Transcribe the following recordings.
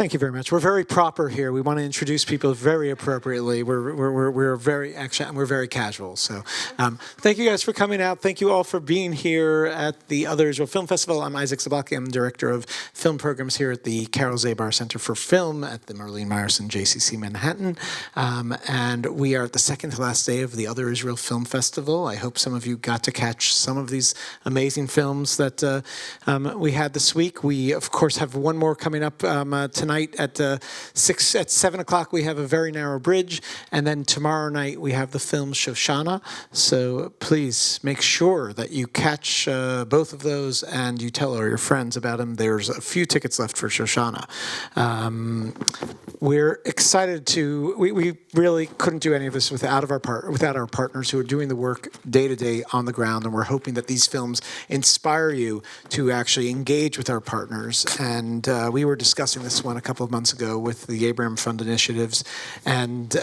Thank you very much. We're very proper here. We want to introduce people very appropriately. We're very actually, and we're very casual. So, thank you guys for coming out. Thank you all for being here at the Other Israel Film Festival. I'm Isaac Zablocki. I'm director of film programs here at the Carol Zabar Center for Film at the Marlene Meyerson JCC Manhattan, and we are at the second to last day of the Other Israel Film Festival. I hope some of you got to catch some of these amazing films that we had this week. We of course have one more coming up tonight at 7 o'clock. We have A Very Narrow Bridge, and then tomorrow night we have the film Shoshana. So please make sure that you catch both of those and you tell all your friends about them. There's a few tickets left for Shoshana. We're excited to. We really couldn't do any of this without our partners who are doing the work day to day on the ground, and we're hoping that these films inspire you to actually engage with our partners. And we were discussing this one a couple of months ago with the Abraham Fund initiatives, and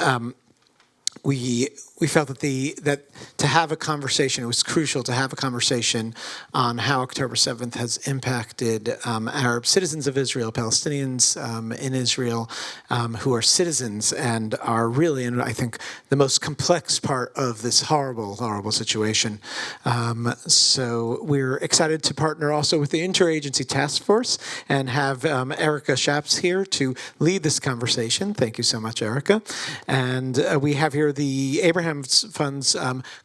we felt that to have a conversation, it was crucial to have a conversation on how October 7th has impacted Arab citizens of Israel, Palestinians in Israel, who are citizens and are really, in, I think, the most complex part of this horrible, horrible situation. So we're excited to partner also with the Interagency Task Force and have Erica Schaps here to lead this conversation. Thank you so much, Erica. And we have here the Abraham Fund's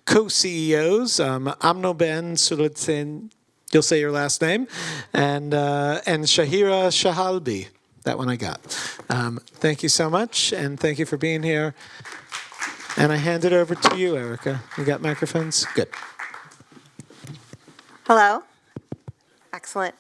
co-CEOs, Amnon Ben Suletzin, you'll say your last name, and Shahira Shahalbi. That one I got. Thank you so much, and thank you for being here. And I hand it over to you, Erica. You got microphones? Good. Hello. Excellent.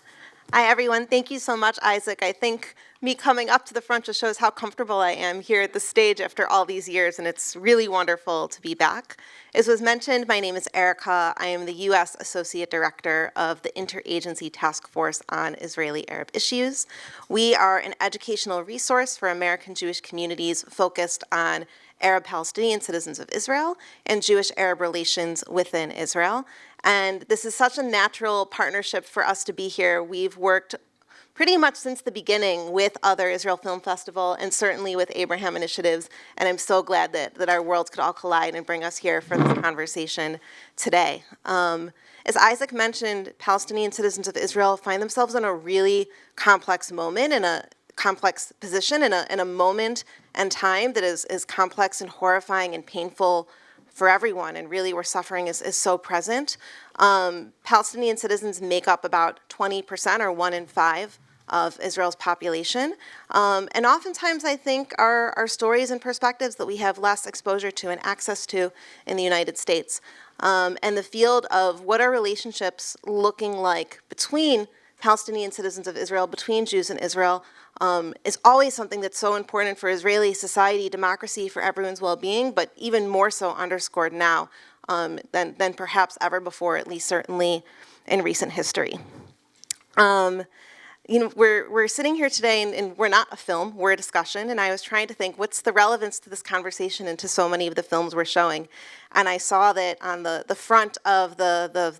Hi, everyone. Thank you so much, Isaac. I think me coming up to the front just shows how comfortable I am here at the stage after all these years, and it's really wonderful to be back. As was mentioned, my name is Erica. I am the U.S. Associate Director of the Interagency Task Force on Israeli Arab Issues. We are an educational resource for American Jewish communities focused on Arab Palestinian citizens of Israel and Jewish-Arab relations within Israel. And this is such a natural partnership for us to be here. We've worked pretty much since the beginning with Other Israel Film Festival and certainly with Abraham Initiatives, and I'm so glad that our worlds could all collide and bring us here for this conversation today. As Isaac mentioned, Palestinian citizens of Israel find themselves in a really complex moment, in a complex position, in a moment and time that is complex and horrifying and painful for everyone, and really where suffering is so present. Palestinian citizens make up about 20% or 1 in 5 of Israel's population. And oftentimes I think are stories and perspectives that we have less exposure to and access to in the United States. And the field of what are relationships looking like between Palestinian citizens of Israel, between Jews and Israel, is always something that's so important for Israeli society, democracy, for everyone's well-being, but even more so underscored now than perhaps ever before, at least certainly in recent history. We're sitting here today, and we're not a film, we're a discussion, and I was trying to think, what's the relevance to this conversation and to so many of the films we're showing? And I saw that on the front of the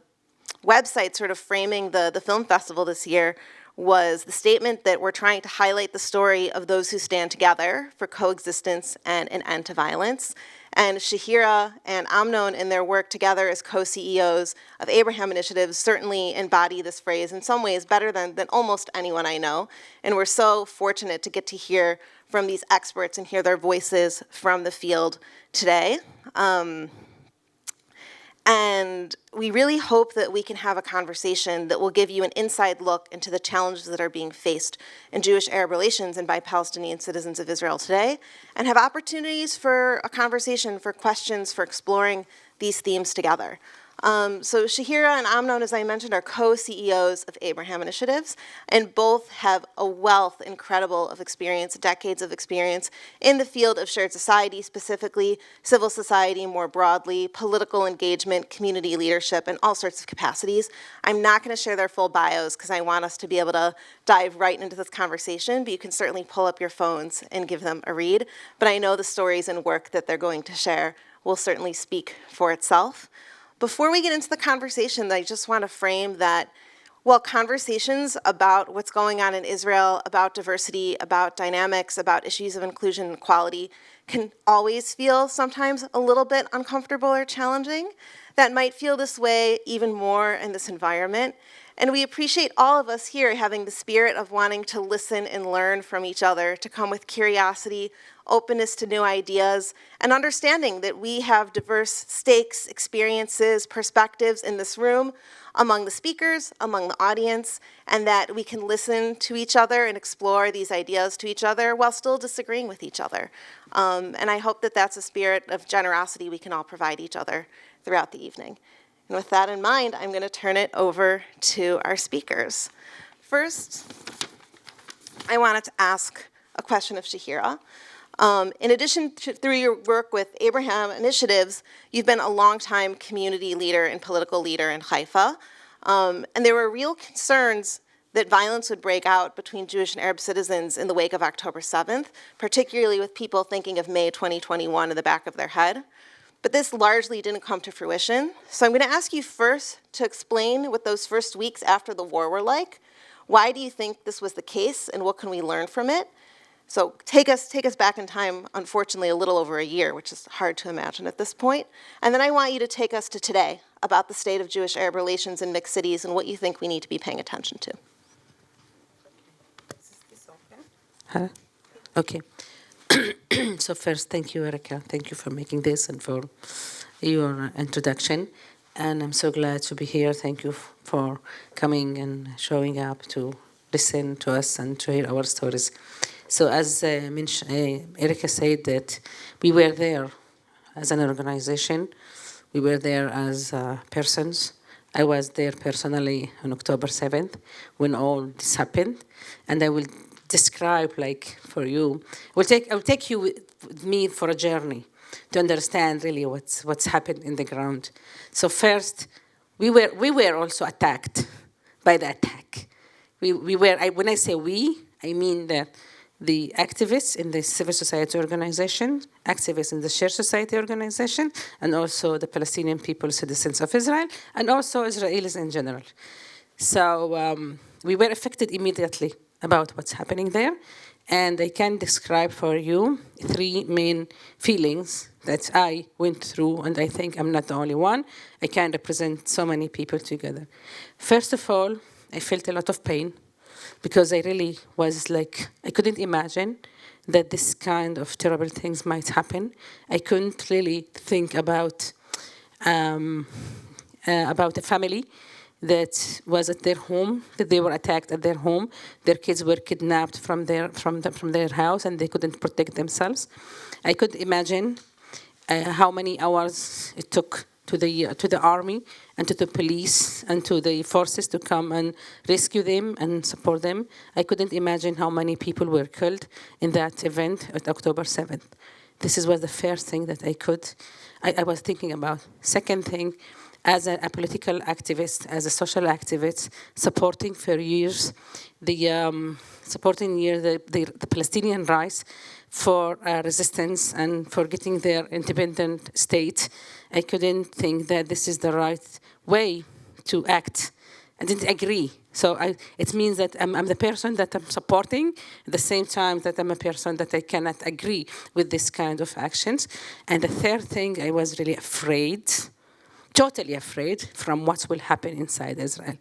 website sort of framing the film festival this year was the statement that we're trying to highlight the story of those who stand together for coexistence and an end to violence. And Shahira and Amnon, in their work together as co-CEOs of Abraham Initiatives, certainly embody this phrase in some ways better than almost anyone I know. And we're so fortunate to get to hear from these experts and hear their voices from the field today. And we really hope that we can have a conversation that will give you an inside look into the challenges that are being faced in Jewish-Arab relations and by Palestinian citizens of Israel today, and have opportunities for a conversation, for questions, for exploring these themes together. So Shahira and Amnon, as I mentioned, are co-CEOs of Abraham Initiatives, and both have a wealth, incredible of experience, decades of experience in the field of shared society, specifically civil society more broadly, political engagement, community leadership, and all sorts of capacities. I'm not going to share their full bios because I want us to be able to dive right into this conversation, but you can certainly pull up your phones and give them a read. But I know the stories and work that they're going to share will certainly speak for itself. Before we get into the conversation, I just want to frame that While conversations about what's going on in Israel, about diversity, about dynamics, about issues of inclusion and equality can always feel sometimes a little bit uncomfortable or challenging, that might feel this way even more in this environment. And we appreciate all of us here having the spirit of wanting to listen and learn from each other, to come with curiosity, openness to new ideas, and understanding that we have diverse stakes, experiences, perspectives in this room, among the speakers, among the audience, and that we can listen to each other and explore these ideas to each other while still disagreeing with each other. And I hope that that's a spirit of generosity we can all provide each other throughout the evening. And with that in mind, I'm going to turn it over to our speakers. First, I wanted to ask a question of Shahira. In addition to, through your work with Abraham Initiatives, you've been a longtime community leader and political leader in Haifa. And there were real concerns that violence would break out between Jewish and Arab citizens in the wake of October 7th, particularly with people thinking of May 2021 in the back of their head. But this largely didn't come to fruition. So I'm going to ask you first to explain what those first weeks after the war were like. Why do you think this was the case, and what can we learn from it? So take us back in time, unfortunately, a little over a year, which is hard to imagine at this point. And then I want you to take us to today, about the state of Jewish-Arab relations in mixed cities and what you think we need to be paying attention to. Huh? Okay. So first, thank you, Erica. Thank you for making this and for your introduction. And I'm so glad to be here. Thank you for coming and showing up to listen to us and to hear our stories. So as Erica said, that we were there as an organization. We were there as persons. I was there personally on October 7th when all this happened. And I will describe, like, for you. I'll take you with me for a journey to understand really what's happened in the ground. So first, we were also attacked by the attack. When I say we, I mean that the activists in the civil society organization, activists in the shared society organization, and also the Palestinian people, citizens of Israel, and also Israelis in general. So we were affected immediately about what's happening there. And I can describe for you 3 main feelings that I went through, and I think I'm not the only one. I can represent so many people together. First of all, I felt a lot of pain because I really was like, I couldn't imagine that this kind of terrible things might happen. I couldn't really think about a family that was at their home, that they were attacked at their home. Their kids were kidnapped from their house, and they couldn't protect themselves. I could imagine how many hours it took to the army and to the police and to the forces to come and rescue them and support them. I couldn't imagine how many people were killed in that event at October 7th. This was the first thing that I was thinking about. Second thing, as a political activist, as a social activist, supporting for years the Palestinian rights for resistance and for getting their independent state, I couldn't think that this is the right way to act. I didn't agree. So it means that I'm the person that I'm supporting at the same time that I'm a person that I cannot agree with this kind of actions. And the third thing, I was really afraid, totally afraid from what will happen inside Israel.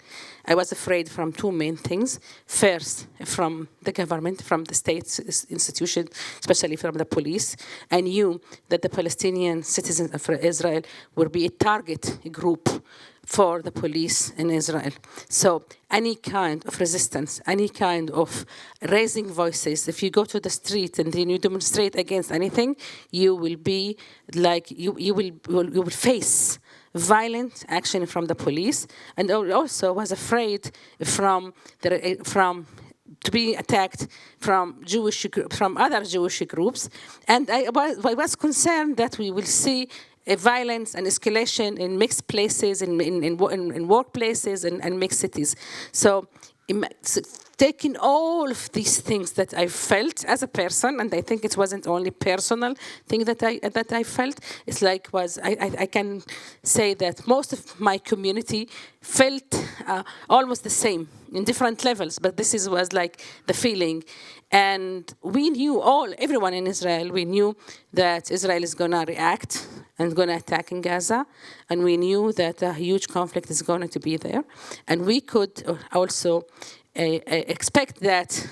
I was afraid from 2 main things. First, from the government, from the state institution, especially from the police. I knew that the Palestinian citizens of Israel would be a target group for the police in Israel. So any kind of resistance, any kind of raising voices, if you go to the street and then you demonstrate against anything, you will be like, you will face violent action from the police, and also was afraid from to be attacked from other Jewish groups, and I was concerned that we will see a violence and escalation in mixed places, in workplaces and mixed cities. So taking all of these things that I felt as a person, and I think it wasn't only personal thing that I felt. It's like I can say that most of my community felt almost the same in different levels, but was like the feeling. And we knew everyone in Israel, we knew that Israel is gonna react and gonna attack in Gaza, and we knew that a huge conflict is going to be there. And we could also expect that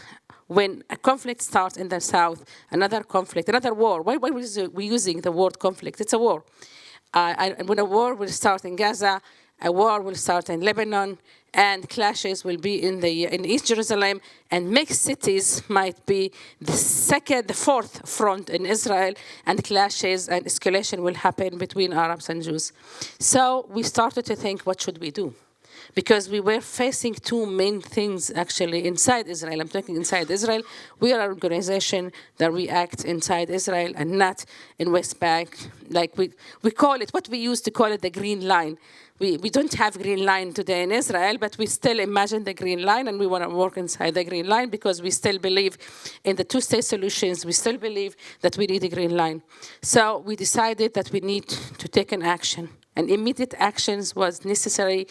when a conflict starts in the south, another conflict, another war. Why are we using the word conflict? It's a war. And when a war will start in Gaza, a war will start in Lebanon, and clashes will be in East Jerusalem, and mixed cities might be the fourth front in Israel, and clashes and escalation will happen between Arabs and Jews. So we started to think, what should we do? Because we were facing two main things actually inside Israel. I'm talking inside Israel. We are an organization that we act inside Israel and not in West Bank. Like we call it, what we used to call it, the green line. We don't have green line today in Israel, but we still imagine the green line, and we want to work inside the green line because we still believe in the two-state solutions. We still believe that we need a green line. So we decided that we need to take an action, and immediate actions was necessary.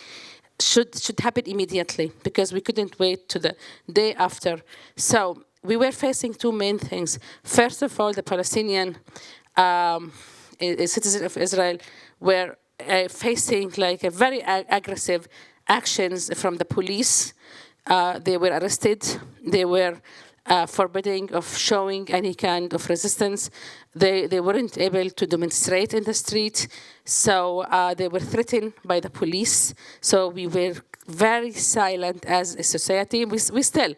Should happen immediately because we couldn't wait to the day after. So we were facing two main things. First of all, the Palestinian citizens of Israel were facing like a very aggressive actions from the police. They were arrested. They were forbidding of showing any kind of resistance. They weren't able to demonstrate in the street, so they were threatened by the police. So we were very silent as a society. We still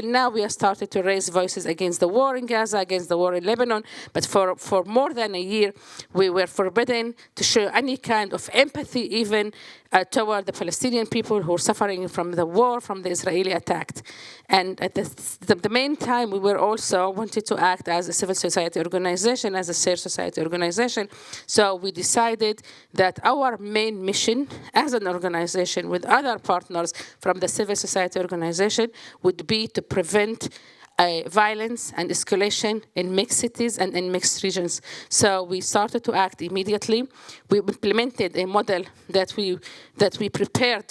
now we have started to raise voices against the war in Gaza, against the war in Lebanon, but for more than a year, we were forbidden to show any kind of empathy even toward the Palestinian people who are suffering from the war, from the Israeli attack. And at the main time, we were also wanted to act as a civil society organization, as a shared society organization. So we decided that our main mission as an organization with other partners from the civil society organization would be to prevent violence and escalation in mixed cities and in mixed regions. So we started to act immediately. We implemented a model that we prepared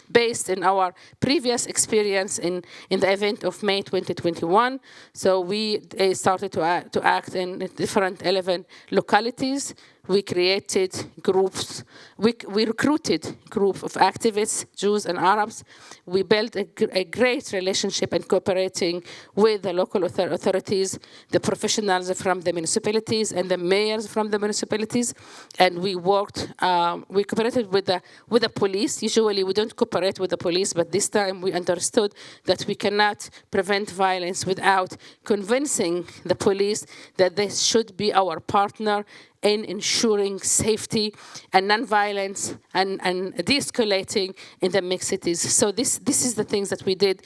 based in our previous experience in the event of May 2021. So we started to act in different 11 localities. We created groups. We recruited a group of activists, Jews and Arabs. We built a great relationship and cooperating with the local authorities, the professionals from the municipalities, and the mayors from the municipalities. And we worked. We cooperated with the police. Usually, we don't cooperate with the police, but this time we understood that we cannot prevent violence without convincing the police that they should be our partner in ensuring safety and nonviolence and de-escalating in the mixed cities. So this is the things that we did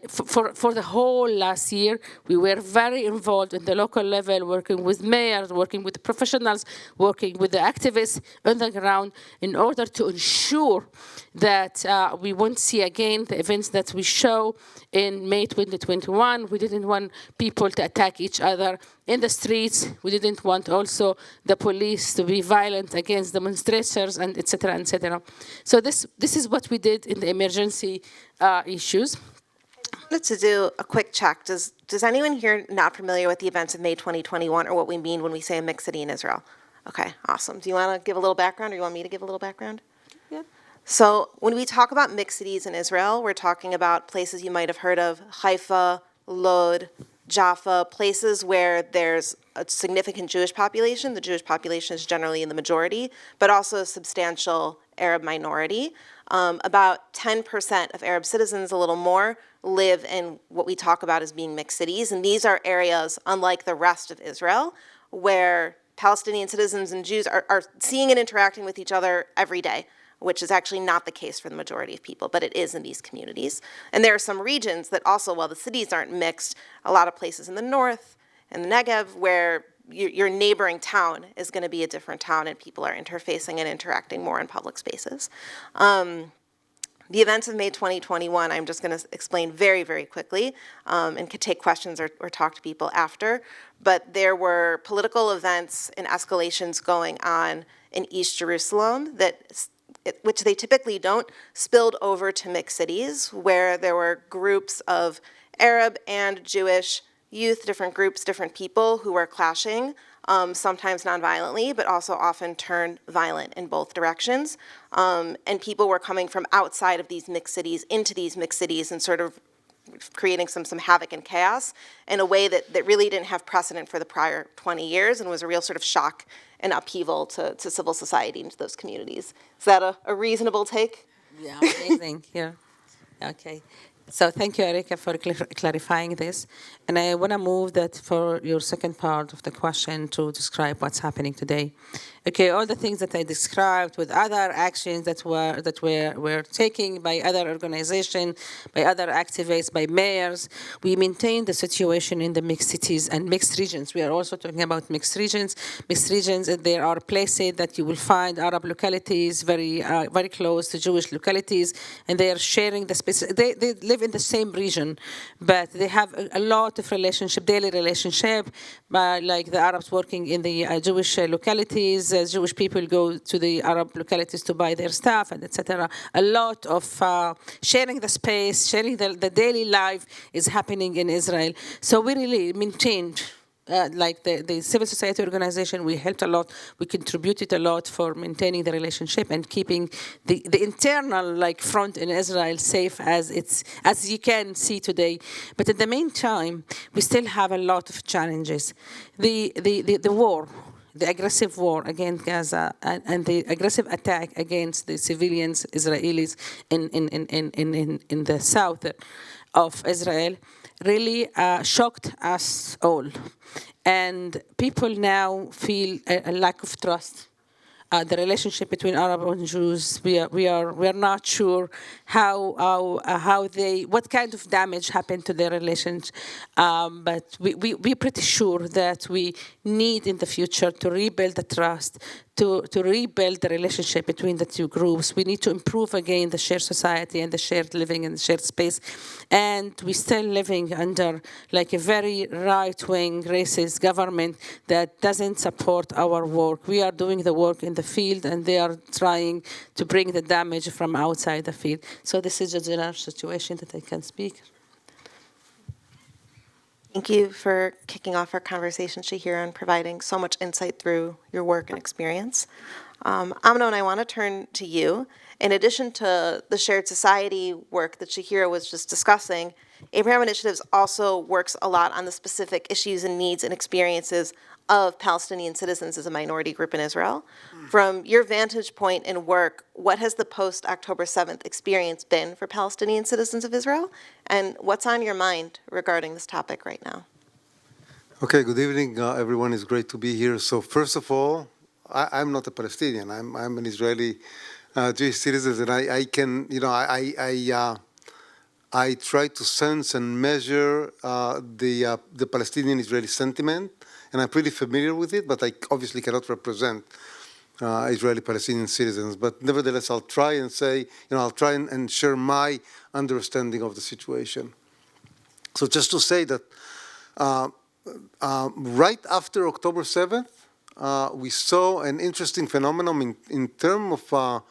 for the whole last year. We were very involved in the local level, working with mayors, working with the professionals, working with the activists on the ground in order to ensure that we won't see again the events that we show in May 2021. We didn't want people to attack each other in the streets. We didn't want also the police to be violent against demonstrators, and et cetera, et cetera. So this is what we did in the emergency issues. I wanted to do a quick check. Does anyone here not familiar with the events of May 2021 or what we mean when we say a mixed city in Israel? Okay, awesome. Do you want to give a little background, or you want me to give a little background? Yeah. So when we talk about mixed cities in Israel, we're talking about places you might have heard of: Haifa, Lod, Jaffa, places where there's a significant Jewish population. The Jewish population is generally in the majority, but also a substantial Arab minority. About 10% of Arab citizens, a little more, live in what we talk about as being mixed cities. And these are areas, unlike the rest of Israel, where Palestinian citizens and Jews are seeing and interacting with each other every day, which is actually not the case for the majority of people, but it is in these communities. And there are some regions that also, while the cities aren't mixed, a lot of places in the north and the Negev where your neighboring town is going to be a different town and people are interfacing and interacting more in public spaces. the events of May 2021, I'm just going to explain very, very quickly, and could take questions or talk to people after. But there were political events and escalations going on in East Jerusalem which they typically don't, spilled over to mixed cities, where there were groups of Arab and Jewish youth, different groups, different people who were clashing, sometimes nonviolently, but also often turned violent in both directions. And people were coming from outside of these mixed cities into these mixed cities and sort of creating some havoc and chaos in a way that really didn't have precedent for the prior 20 years and was a real sort of shock and upheaval to civil society and to those communities. Is that a reasonable take? Yeah, amazing. Yeah. Okay. So thank you, Erika, for clarifying this. And I want to move that for your second part of the question to describe what's happening today. Okay, all the things that I described with other actions that were taken by other organizations, by other activists, by mayors, we maintain the situation in the mixed cities and mixed regions. We are also talking about mixed regions. Mixed regions, there are places that you will find Arab localities very close to Jewish localities, and they are sharing the space. They live in the same region, but they have a lot of daily relationship, like the Arabs working in the Jewish localities, Jewish people go to the Arab localities to buy their stuff, and etc. A lot of sharing the space, sharing the daily life is happening in Israel. So we really maintained like the civil society organization, we helped a lot, we contributed a lot for maintaining the relationship and keeping the internal like front in Israel safe as you can see today. But at the meantime, we still have a lot of challenges. The war, the aggressive war against Gaza and the aggressive attack against the civilians, Israelis in the south of Israel really shocked us all. And people now feel a lack of trust. The relationship between Arab and Jews, we are not sure what kind of damage happened to their relations, but we're pretty sure that we need in the future to rebuild the trust, to rebuild the relationship between the two groups. We need to improve again the shared society and the shared living and the shared space. And we're still living under like a very right-wing racist government that doesn't support our work. We are doing the work in the field, and they are trying to bring the damage from outside the field. So this is a general situation that I can speak. Thank you for kicking off our conversation, Shahira, and providing so much insight through your work and experience. Amnon, I want to turn to you. In addition to the shared society work that Shahira was just discussing, Abraham Initiatives also works a lot on the specific issues and needs and experiences of Palestinian citizens as a minority group in Israel. From your vantage point in work, what has the post-October 7th experience been for Palestinian citizens of Israel? And what's on your mind regarding this topic right now? Okay, good evening, everyone. It's great to be here. So first of all, I'm not a Palestinian. I'm an Israeli Jewish citizen, and I can, I try to sense and measure the Palestinian-Israeli sentiment, and I'm pretty familiar with it, but I obviously cannot represent Israeli-Palestinian citizens. But nevertheless, I'll try and say, I'll try and share my understanding of the situation. So just to say that right after October 7th, we saw an interesting phenomenon in terms of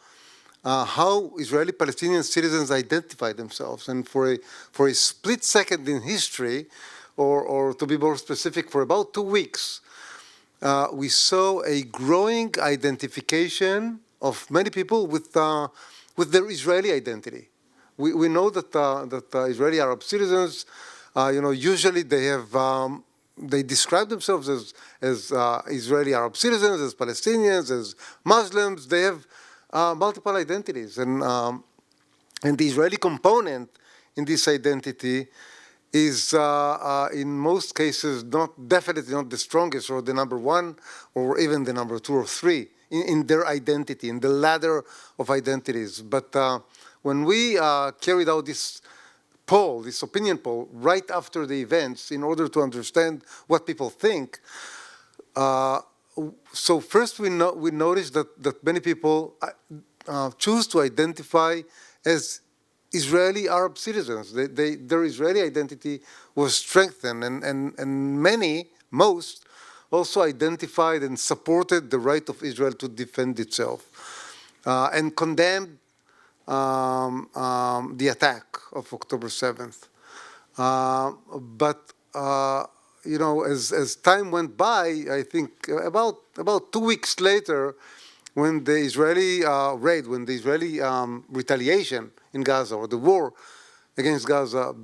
how Israeli-Palestinian citizens identify themselves. And for a split second in history, or to be more specific, for about 2 weeks, we saw a growing identification of many people with their Israeli identity. We know that Israeli Arab citizens, usually they describe themselves as Israeli Arab citizens, as Palestinians, as Muslims. They have multiple identities, and the Israeli component in this identity is in most cases definitely not the strongest or the number one or even the number two or three in their identity, in the ladder of identities. But when we carried out this opinion poll, right after the events in order to understand what people think, so first we noticed that many people choose to identify as Israeli Arab citizens. Their Israeli identity was strengthened, and many, most, also identified and supported the right of Israel to defend itself and condemned the attack of October 7th. But as time went by, I think about 2 weeks later, when the Israeli raid, when the Israeli retaliation in Gaza, or the war against Gaza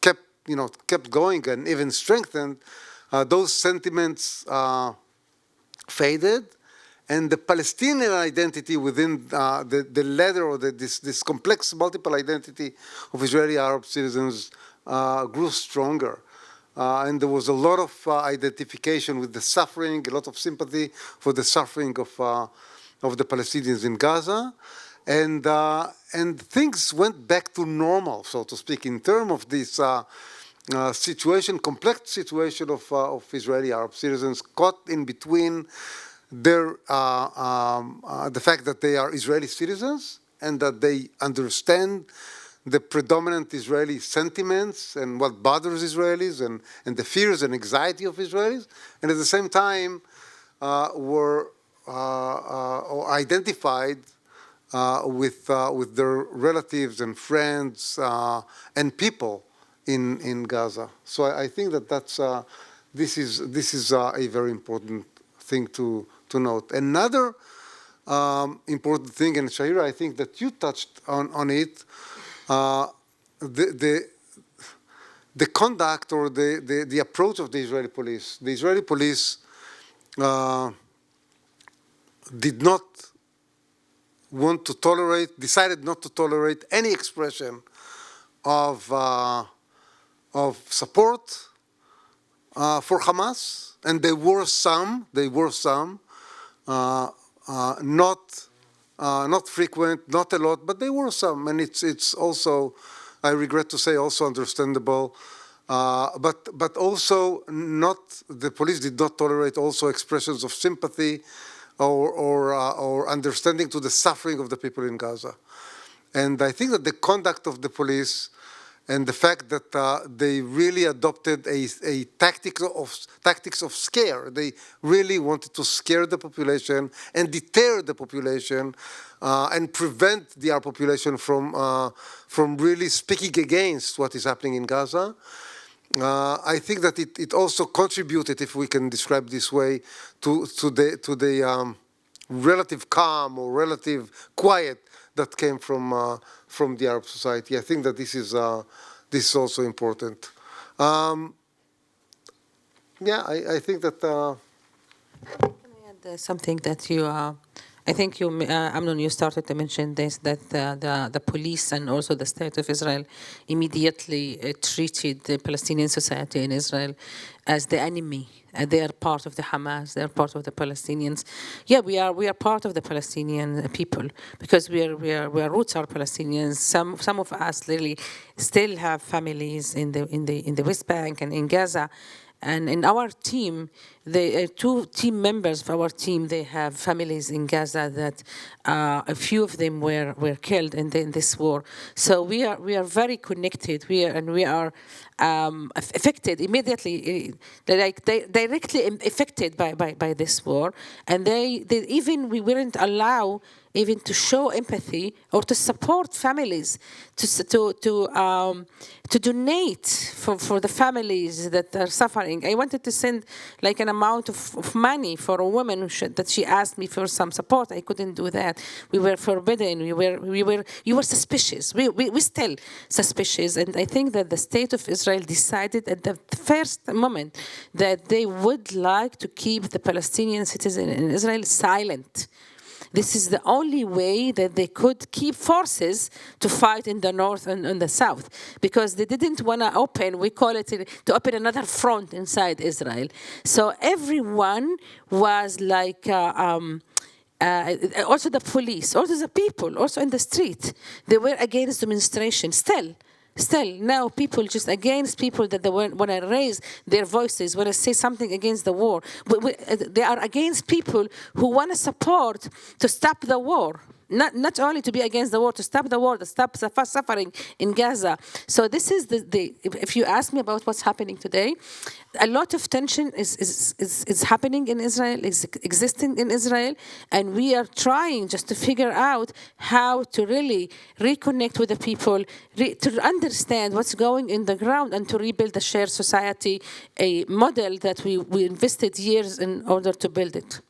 kept going and even strengthened, those sentiments faded, and the Palestinian identity within the ladder, or this complex multiple identity of Israeli Arab citizens grew stronger. And there was a lot of identification with the suffering, a lot of sympathy for the suffering of the Palestinians in Gaza. And things went back to normal, so to speak, in terms of this situation, complex situation of Israeli Arab citizens caught in between the fact that they are Israeli citizens and that they understand the predominant Israeli sentiments and what bothers Israelis and the fears and anxiety of Israelis, and at the same time were identified with their relatives and friends and people in Gaza. So I think that this is a very important thing to note. Another important thing, and Shahira, I think that you touched on it, the conduct or the approach of the Israeli police. The Israeli police did not want to tolerate, decided not to tolerate any expression of support for Hamas, and there were some, not frequent, not a lot, but there were some, and it's also, I regret to say, also understandable. But also not, the police did not tolerate also expressions of sympathy or understanding to the suffering of the people in Gaza. And I think that the conduct of the police and the fact that they really adopted a tactics of scare. They really wanted to scare the population and deter the population and prevent the Arab population from really speaking against what is happening in Gaza. I think that it also contributed, if we can describe this way, to the relative calm or relative quiet that came from the Arab society. I think that this is also important. I think that. Can I add something that you? I think you, Amnon, you started to mention this, that the police and also the state of Israel immediately treated the Palestinian society in Israel as the enemy. They are part of the Hamas. They are part of the Palestinians. Yeah, we are part of the Palestinian people because we are roots are Palestinians. Some of us really still have families in the West Bank and in Gaza. And in our team, the two team members of our team, they have families in Gaza that a few of them were killed in this war. So we are very connected. We are affected immediately, directly affected by this war. And they even we weren't allowed even to show empathy or to support families, to donate for the families that are suffering. I wanted to send like an amount of money for a woman that she asked me for some support. I couldn't do that. We were forbidden. We were suspicious. We still suspicious. And I think that the state of Israel decided at the first moment that they would like to keep the Palestinian citizen in Israel silent. This is the only way that they could keep forces to fight in the north and in the south, because they didn't want to open, we call it, to open another front inside Israel. So everyone was like, also the police, also the people, also in the street, they were against demonstration Still, now people just against people that they want to raise their voices, want to say something against the war. They are against people who want to support to stop the war. not only to be against the war, to stop the war, to stop suffering in Gaza. So this is if you ask me about what's happening today, a lot of tension is happening in Israel, is existing in Israel, and we are trying just to figure out how to really reconnect with the people, to understand what's going in the ground, and to rebuild a shared society, a model that we invested years in order to build it.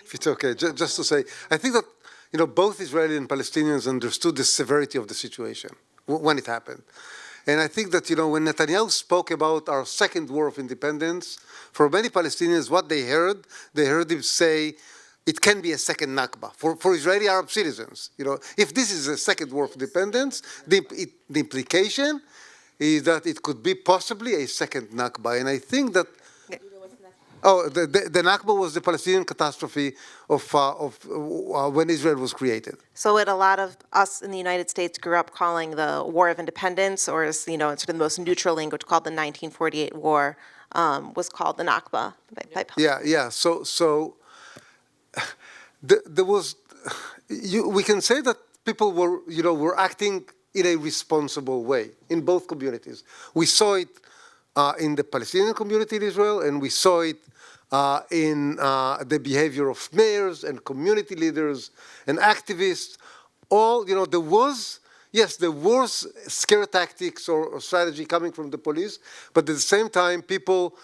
If it's okay, just to say, I think that both Israeli and Palestinians understood the severity of the situation when it happened. And I think that, when Netanyahu spoke about our second war of independence, for many Palestinians, what they heard him say, it can be a second Nakba for Israeli Arab citizens. If this is a second war of independence, the implication is that it could be possibly a second Nakba. And I think that the Nakba was the Palestinian catastrophe of when Israel was created. So what a lot of us in the United States grew up calling the War of Independence, or as in sort of the most neutral language called the 1948 War, was called the Nakba. Yeah. So there was. We can say that people were acting in a responsible way in both communities. We saw it in the Palestinian community in Israel, and we saw it in the behavior of mayors and community leaders and activists. All, there was scare tactics or strategy coming from the police, but at the same time, people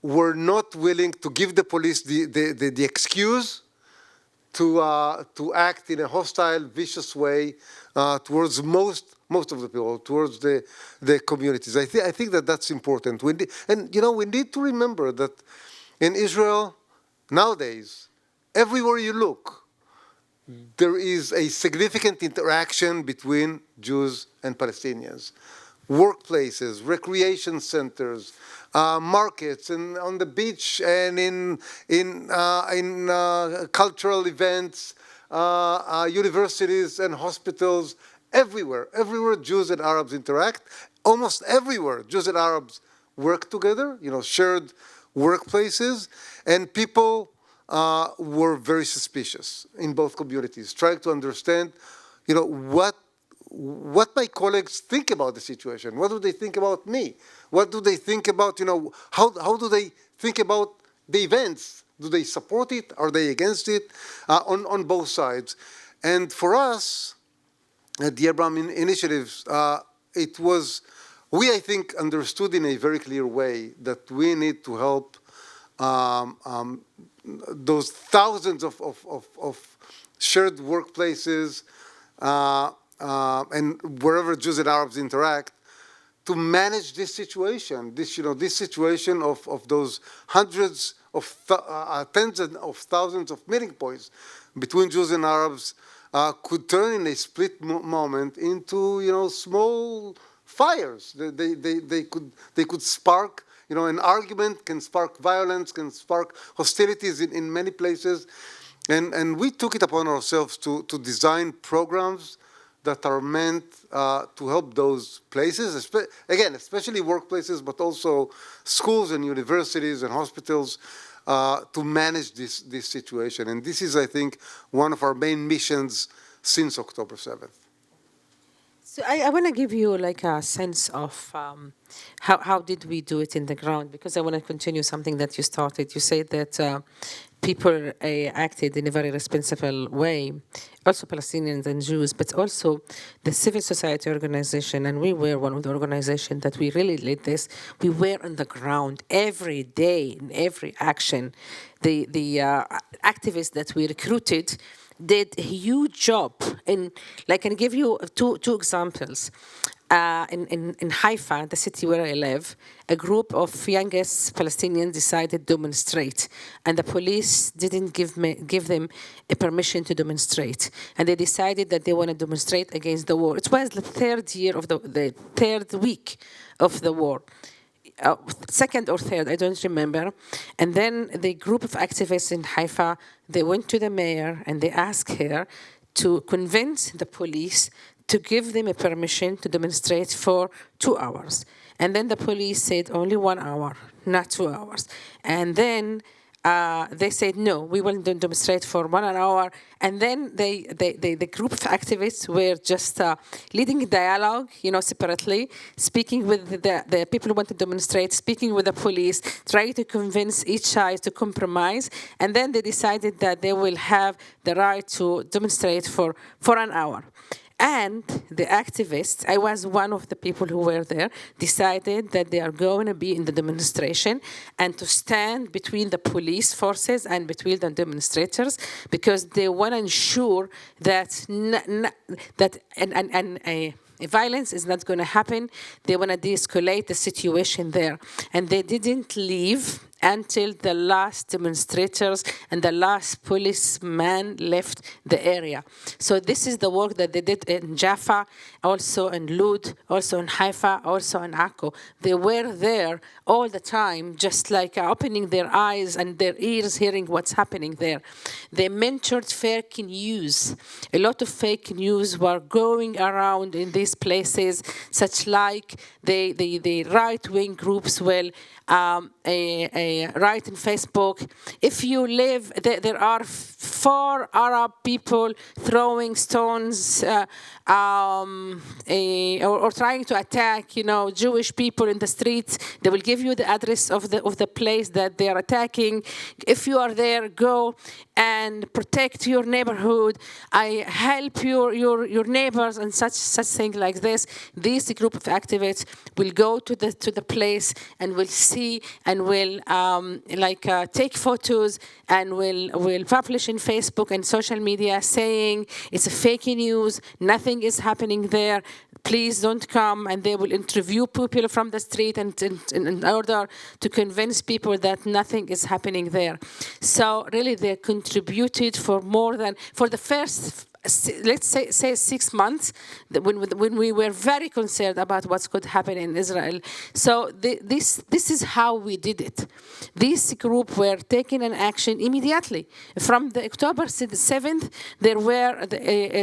were not willing to give the police the excuse to act in a hostile, vicious way towards most of the people, towards the communities. I think that that's important. We need to remember that in Israel nowadays, everywhere you look, there is a significant interaction between Jews and Palestinians. Workplaces, recreation centers, markets, and on the beach, and in cultural events, universities and hospitals. Everywhere Jews and Arabs interact. Almost everywhere Jews and Arabs work together. Shared workplaces, and people were very suspicious in both communities, trying to understand, what my colleagues think about the situation. What do they think about me? What do they think about, how do they think about the events? Do they support it? Are they against it? On both sides. And for us, at the Abraham Initiative, we, I think, understood in a very clear way that we need to help those thousands of shared workplaces and wherever Jews and Arabs interact, to manage this situation. This situation of those hundreds of tens of thousands of meeting points between Jews and Arabs could turn in a split moment into small fires. They could spark. An argument can spark violence, can spark hostilities in many places, and we took it upon ourselves to design programs that are meant to help those places, especially workplaces, but also schools and universities and hospitals, to manage this situation. And this is, I think, one of our main missions since October 7th. So I want to give you like a sense of how did we do it in the ground, because I want to continue something that you started. You said that people acted in a very responsible way, also Palestinians and Jews, but also the civil society organization, and we were one of the organizations that we really led this. We were on the ground every day, in every action. The activists that we recruited did a huge job. I can give you two examples. In Haifa, the city where I live, a group of youngest Palestinians decided to demonstrate, and the police didn't give them a permission to demonstrate, and they decided that they want to demonstrate against the war. It was the third week of the war. Second or third, I don't remember. And then the group of activists in Haifa, they went to the mayor and they asked her to convince the police to give them a permission to demonstrate for 2 hours. And then the police said only 1 hour, not 2 hours. And then they said, no, we will demonstrate for 1 hour. And then the group of activists were just leading a dialogue, separately, speaking with the people who want to demonstrate, speaking with the police, trying to convince each side to compromise. And then they decided that they will have the right to demonstrate for 1 hour. And the activists, I was one of the people who were there, decided that they are going to be in the demonstration and to stand between the police forces and between the demonstrators, because they want to ensure that violence is not going to happen. They want to de-escalate the situation there. And they didn't leave until the last demonstrators and the last policeman left the area. So this is the work that they did in Jaffa, also in Lud, also in Haifa, also in Akko. They were there all the time, just like opening their eyes and their ears, hearing what's happening there. They mentored fake news. A lot of fake news were going around in these places, such like the right-wing groups will write in Facebook, if you live, there are 4 Arab people throwing stones or trying to attack, Jewish people in the streets. They will give you the address of the place that they are attacking. If you are there, go and protect your neighborhood. I help your neighbors and such things like this. This group of activists will go to the place and will see and will take photos and will publish in Facebook and social media saying it's a fake news, nothing is happening there, please don't come. And they will interview people from the street and in order to convince people that nothing is happening there. So really they contributed for the first, let's say 6 months, when we were very concerned about what could happen in Israel. So this is how we did it. This group were taking an action immediately. From the October 7th, there were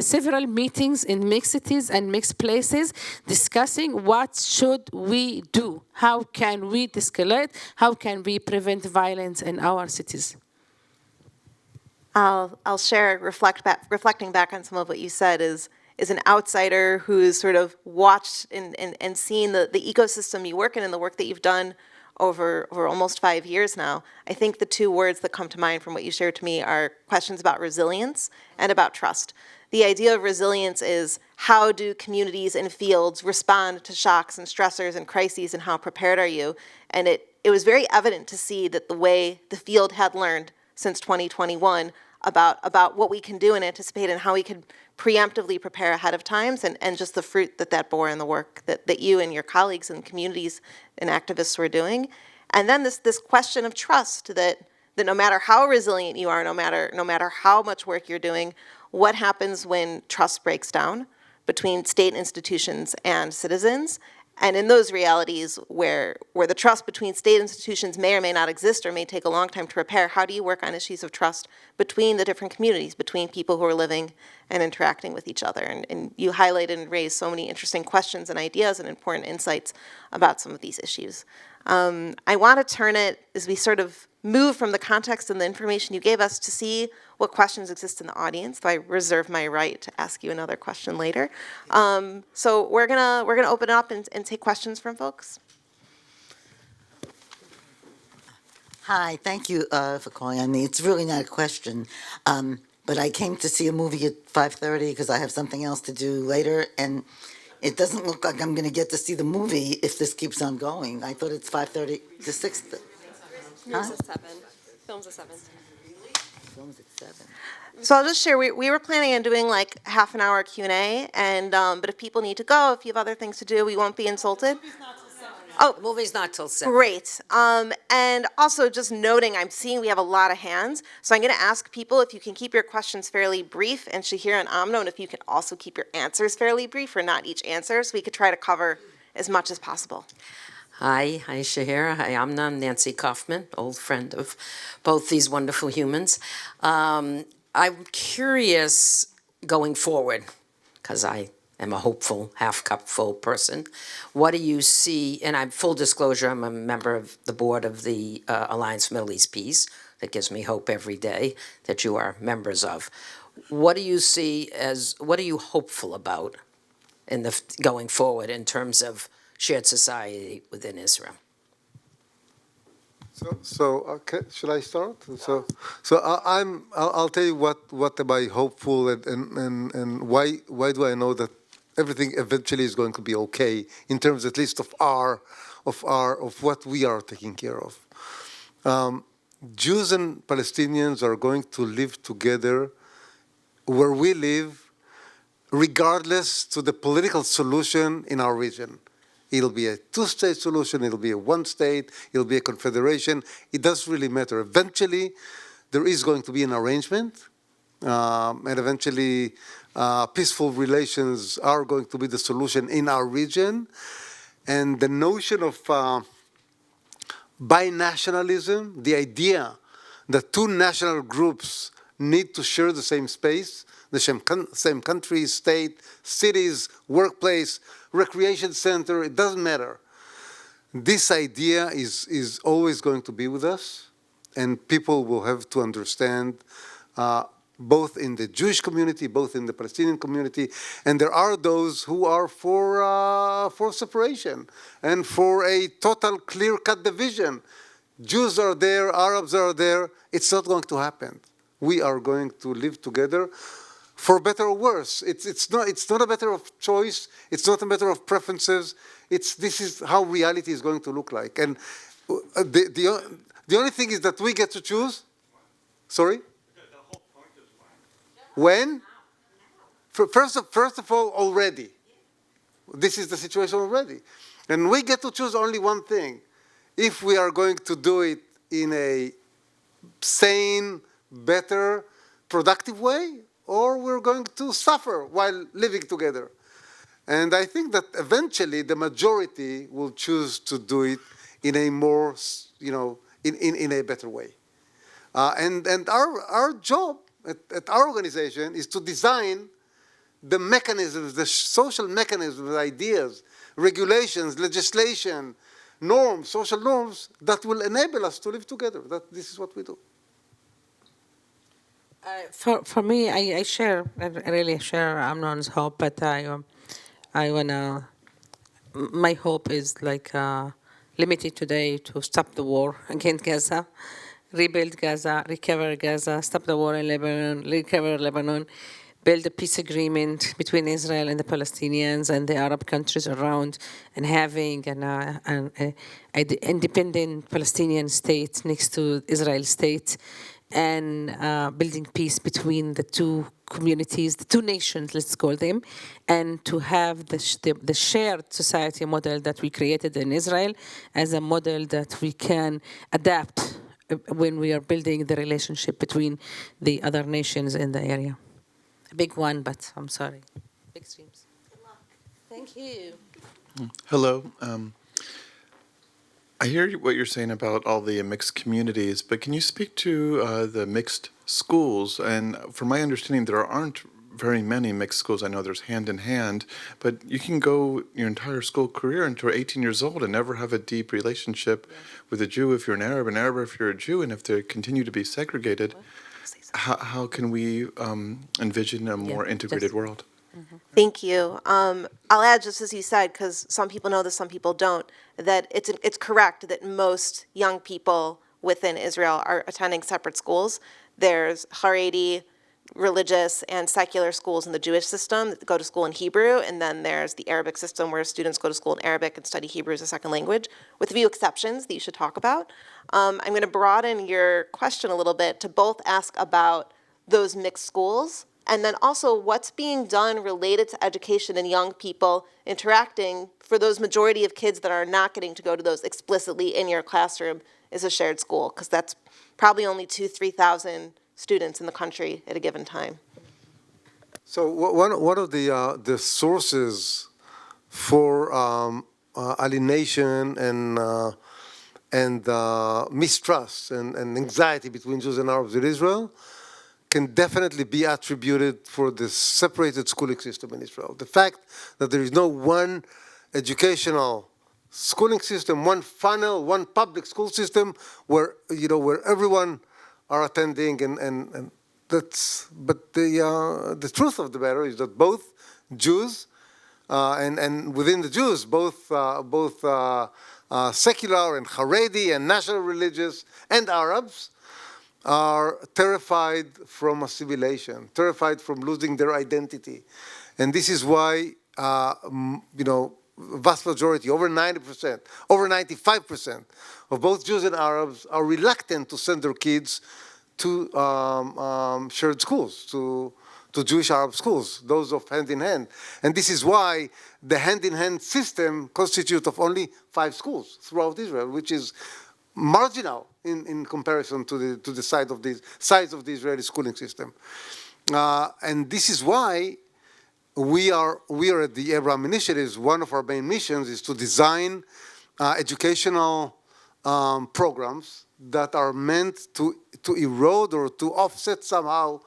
several meetings in mixed cities and mixed places discussing what should we do. How can we de-escalate? How can we prevent violence in our cities? I'll share, reflecting back on some of what you said is an outsider who's sort of watched and seen the ecosystem you work in and the work that you've done over almost 5 years now. I think the 2 words that come to mind from what you shared to me are questions about resilience and about trust. The idea of resilience is how do communities and fields respond to shocks and stressors and crises, and how prepared are you? And it was very evident to see that the way the field had learned since 2021 about what we can do and anticipate and how we could preemptively prepare ahead of times, and just the fruit that bore in the work that you and your colleagues and communities and activists were doing. And then this question of trust that no matter how resilient you are, no matter how much work you're doing, what happens when trust breaks down between state institutions and citizens? And in those realities where the trust between state institutions may or may not exist or may take a long time to repair, how do you work on issues of trust between the different communities, between people who are living and interacting with each other? And you highlighted and raised so many interesting questions and ideas and important insights about some of these issues. I want to turn it, as we sort of move from the context and the information you gave us, to see what questions exist in the audience. So I reserve my right to ask you another question later. So we're gonna open it up and take questions from folks. Hi, thank you for calling on me. It's really not a question, but I came to see a movie at 5:30 because I have something else to do later, and it doesn't look like I'm going to get to see the movie if this keeps on going. I thought it's 5:30 to 6. Yours at 7. Film's at 7. Film's at 7. So I'll just share, we were planning on doing like half an hour Q&A, and but if people need to go, if you have other things to do, we won't be insulted. Oh, The movie's not till 7. great. And also just noting, I'm seeing we have a lot of hands, so I'm going to ask people if you can keep your questions fairly brief, and Shahir and Amnon, if you can also keep your answers fairly brief, or not each answer, so we could try to cover as much as possible. Hi Shahira. Hi, I'm Nancy Kaufman, old friend of both these wonderful humans. I'm curious going forward, because I am a hopeful, half-cup full person. What do you see, and I'm full disclosure, I'm a member of the board of the Alliance for Middle East Peace. that gives me hope every day that you are members of. What do you see as, what are you hopeful about in the going forward in terms of shared society within Israel? Okay, should I start? I'll tell you what am I hopeful and why do I know that everything eventually is going to be okay in terms at least of what we are taking care of. Jews and Palestinians are going to live together where we live, regardless to the political solution in our region. It'll be a two-state solution, it'll be a one-state, it'll be a confederation. It doesn't really matter. Eventually, there is going to be an arrangement, and eventually peaceful relations are going to be the solution in our region. And the notion of binationalism, the idea that two national groups need to share the same space, the same country, state, cities, workplace, recreation center, it doesn't matter. This idea is always going to be with us, and people will have to understand, both in the Jewish community, both in the Palestinian community, and there are those who are for separation and for a total clear-cut division. Jews are there, Arabs are there. It's not going to happen. We are going to live together, for better or worse. It's not a matter of choice. It's not a matter of preferences. This is how reality is going to look like. And the only thing is that we get to choose. Sorry? The whole point is When? First of all, already. This is the situation already. And we get to choose only one thing. If we are going to do it in a sane, better, productive way, or we're going to suffer while living together. And I think that eventually the majority will choose to do it in a more, in a better way. And our job at our organization is to design the mechanisms, the social mechanisms, ideas, regulations, legislation, norms, social norms that will enable us to live together. This is what we do. For me, I really share Amnon's hope, but I wanna. My hope is limited today to stop the war against Gaza, rebuild Gaza, recover Gaza, stop the war in Lebanon, recover Lebanon, build a peace agreement between Israel and the Palestinians and the Arab countries around, and having an independent Palestinian state next to Israel state, and building peace between the two communities, the two nations, let's call them, and to have the shared society model that we created in Israel as a model that we can adapt when we are building the relationship between the other nations in the area. A big one, but I'm sorry. Big dreams. Good luck. Thank you. Hello. I hear what you're saying about all the mixed communities, but can you speak to the mixed schools? And from my understanding, there aren't very many mixed schools. I know there's hand in hand, but you can go your entire school career until 18 years old and never have a deep relationship with a Jew if you're an Arab if you're a Jew, and if they continue to be segregated, how can we envision a more integrated world? Thank you. I'll add, just as you said, because some people know this, some people don't, that it's correct that most young people within Israel are attending separate schools. There's Haredi, religious, and secular schools in the Jewish system that go to school in Hebrew, and then there's the Arabic system where students go to school in Arabic and study Hebrew as a second language, with a few exceptions that you should talk about. I'm going to broaden your question a little bit to both ask about those mixed schools, and then also what's being done related to education and young people interacting for those majority of kids that are not getting to go to those explicitly in your classroom is a shared school, because that's probably only 3,000 students in the country at a given time. So one of the sources for alienation and mistrust and anxiety between Jews and Arabs in Israel can definitely be attributed for the separated schooling system in Israel. The fact that there is no one educational schooling system, one funnel, one public school system where everyone are attending, and that's. But the truth of the matter is that both Jews and within the Jews, both secular and Haredi and national religious and Arabs are terrified from assimilation, terrified from losing their identity. And this is why, vast majority, over 90%, over 95% of both Jews and Arabs are reluctant to send their kids to shared schools, to Jewish Arab schools, those of hand-in-hand. And this is why the hand-in-hand system constitutes of only 5 schools throughout Israel, which is marginal in comparison to the size of the Israeli schooling system. And this is why we are at the Abraham Initiatives. One of our main missions is to design educational programs that are meant to erode or to offset somehow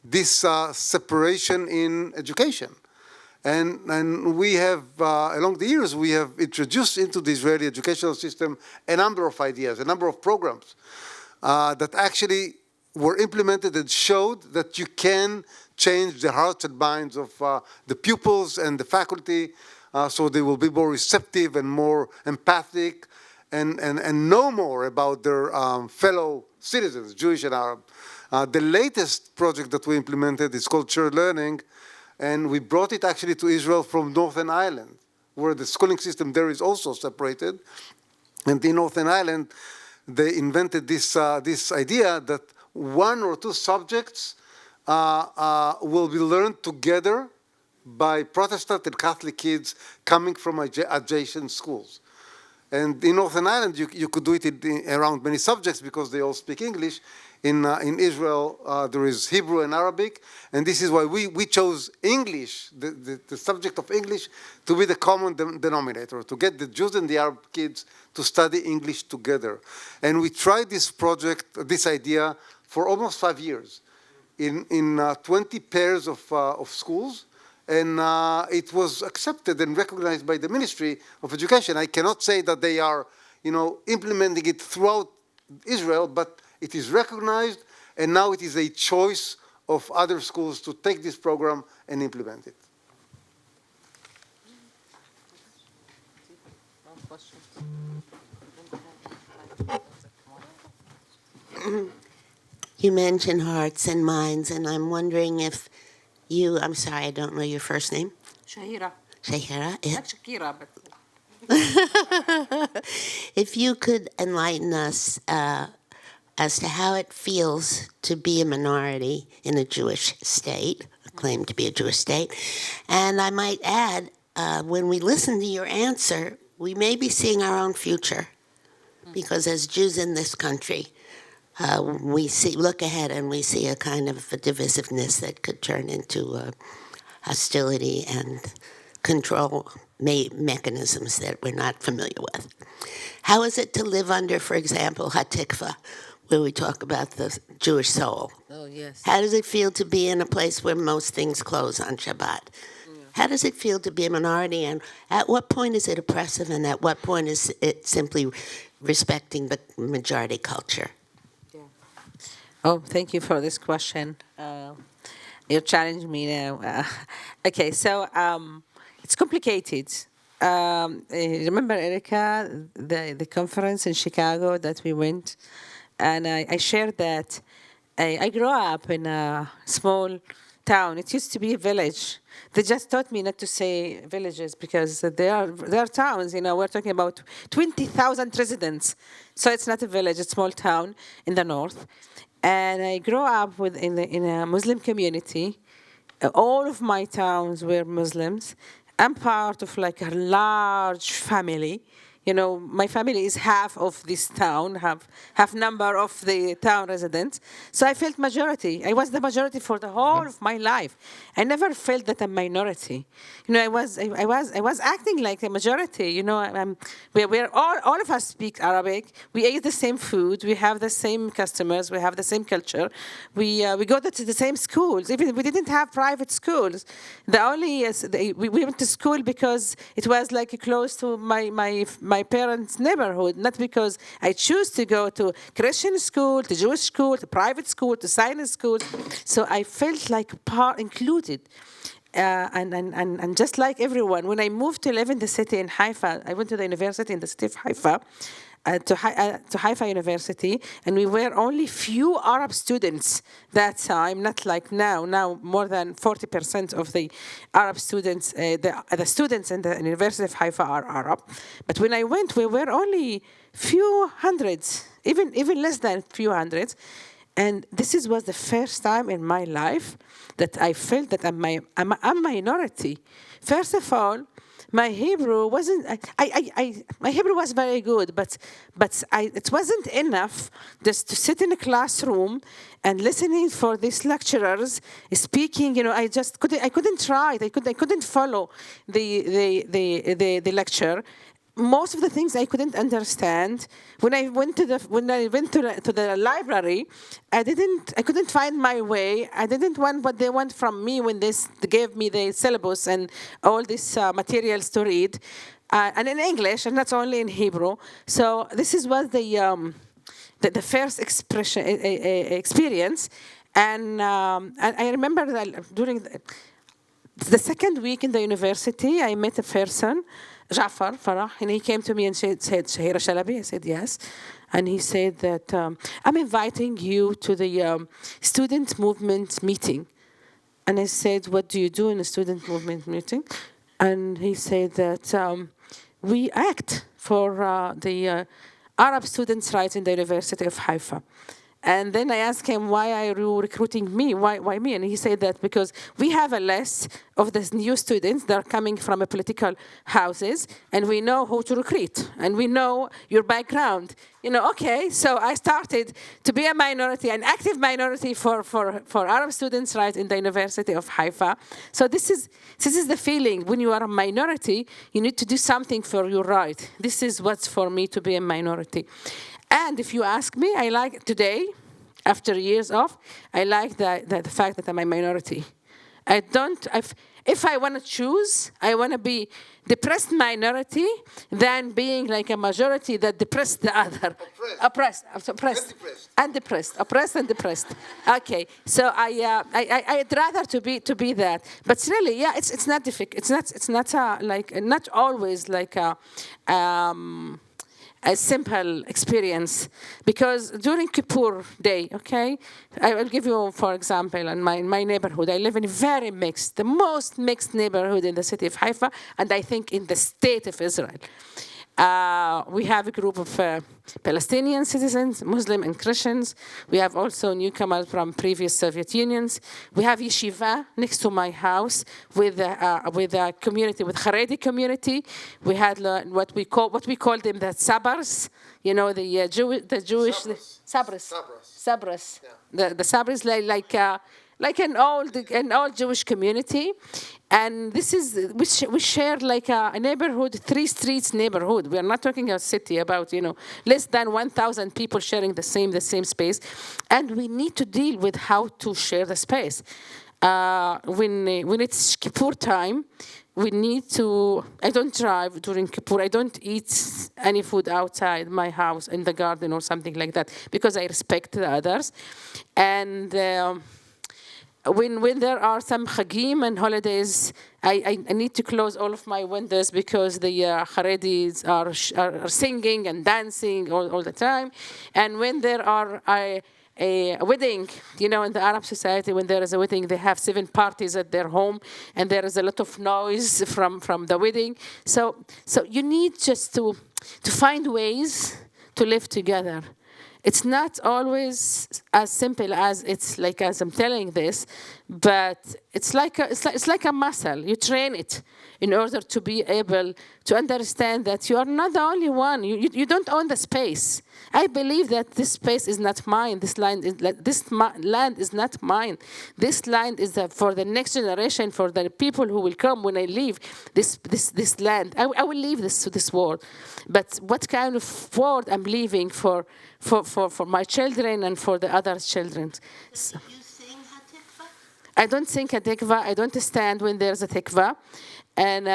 this separation in education. And we have, along the years, we have introduced into the Israeli educational system a number of ideas, a number of programs that actually were implemented and showed that you can change the hearts and minds of the pupils and the faculty so they will be more receptive and more empathic and know more about their fellow citizens, Jewish and Arab. The latest project that we implemented is called Shared Learning, and we brought it actually to Israel from Northern Ireland, where the schooling system there is also separated. And in Northern Ireland, they invented this idea that 1 or 2 subjects will be learned together by Protestant and Catholic kids coming from adjacent schools. And in Northern Ireland, you could do it around many subjects because they all speak English. In Israel, there is Hebrew and Arabic, and this is why we chose English, the subject of English, to be the common denominator, to get the Jews and the Arab kids to study English together. And we tried this project, this idea, for almost 5 years in 20 pairs of schools, and it was accepted and recognized by the Ministry of Education. I cannot say that they are, implementing it throughout Israel, but it is recognized, and now it is a choice of other schools to take this program and implement it. You mentioned hearts and minds, and I'm wondering if I'm sorry, I don't know your first name. Shahira. Shahira? Yeah. Not Shakira, but If you could enlighten us as to how it feels to be a minority in a Jewish state, claimed to be a Jewish state. And I might add, when we listen to your answer, we may be seeing our own future. Because as Jews in this country, we look ahead and we see a kind of a divisiveness that could turn into hostility and control mechanisms that we're not familiar with. How is it to live under, for example, Hatikva, where we talk about the Jewish soul? oh yes. How does it feel to be in a place where most things close on Shabbat? How does it feel to be a minority, and at what point is it oppressive, and at what point is it simply respecting the majority culture? Oh, thank you for this question. You challenged me now. Okay, so it's complicated. Remember, Erica, the conference in Chicago that we went, and I shared that I grew up in a small town. It used to be a village. They just taught me not to say villages because they are towns. We're talking about 20,000 residents, so it's not a village. It's a small town in the north. And I grew up in a Muslim community. All of my towns were Muslims. I'm part of like a large family. My family is half of this town, half number of the town residents. So I felt majority. I was the majority for the whole of my life. I never felt that I'm minority. I was acting like a majority. We're all of us speak Arabic. We eat the same food. We have the same customers. We have the same culture. We go to the same schools. Even we didn't have private schools. We went to school because it was like close to my my parents' neighborhood, not because I choose to go to Christian school, to Jewish school, to private school, to science school. So I felt like part included. And just like everyone, when I moved to live in the city in Haifa, I went to the university in the city of Haifa, to Haifa University, and we were only few Arab students that time, not like now. Now more than 40% of the Arab students, the students in the University of Haifa are Arab. But when I went, we were only few hundreds, even less than few hundreds. And was the first time in my life that I felt that I'm a minority. First of all, my Hebrew wasn't. My Hebrew was very good, but it wasn't enough just to sit in a classroom and listening for these lecturers speaking. I just couldn't. I couldn't write. I couldn't follow the lecture. Most of the things I couldn't understand. When I went to the library, I couldn't find my way. I didn't want what they want from me when they gave me the syllabus and all these materials to read, and in English, and not only in Hebrew. So this was the first experience, and I remember that during the second week in the university, I met a person, Jafar Farah, and he came to me and said, Shahira Shalabi? I said, yes. And he said that, I'm inviting you to the student movement meeting. And I said, what do you do in a student movement meeting? And he said that we act for the Arab students' rights in the University of Haifa. And then I asked him, why are you recruiting me? Why me? And he said that because we have a list of the new students that are coming from political houses, and we know who to recruit, and we know your background. Okay, so I started to be a minority, an active minority for Arab students' rights in the University of Haifa. So this is the feeling. When you are a minority, you need to do something for your right. This is what's for me to be a minority. And if you ask me, I like today, after years off, I like the fact that I'm a minority. If I want to choose, I want to be depressed minority than being like a majority that depressed the other. Oppressed. And depressed. Oppressed and depressed. Okay, so I'd rather to be that. But really, yeah, it's not difficult. It's not not always like a simple experience, because during Kippur Day, okay, I will give you, for example, in my neighborhood, I live in a very mixed, the most mixed neighborhood in the city of Haifa, and I think in the state of Israel. We have a group of Palestinian citizens, Muslim and Christians. We have also newcomers from previous Soviet unions. We have yeshiva next to my house with a community, with Haredi community. We had what we call them the Sabars, the Jewish Sabras. Yeah. The Sabras like an old Jewish community. And this is, we share like a neighborhood, 3 streets neighborhood. We are not talking a city about, less than 1,000 people sharing the same space. And we need to deal with how to share the space. When it's Kippur time, we need to, I don't drive during Kippur. I don't eat any food outside my house, in the garden or something like that, because I respect the others. And when there are some chagim and holidays, I need to close all of my windows because the Haredis are singing and dancing all the time. And when there are a wedding, in the Arab society, when there is a wedding, they have 7 parties at their home, and there is a lot of noise from the wedding. So you need just to find ways to live together. It's not always as simple as as I'm telling this, but it's like a muscle. You train it in order to be able to understand that you are not the only one. You don't own the space. I believe that this space is not mine. This land is not mine. This land is for the next generation, for the people who will come when I leave this land. I will leave this world. But what kind of world I'm leaving for my children and for the other children? So, you sing Hatikva? I don't sing Hatikva. I don't stand when there's a tikva. And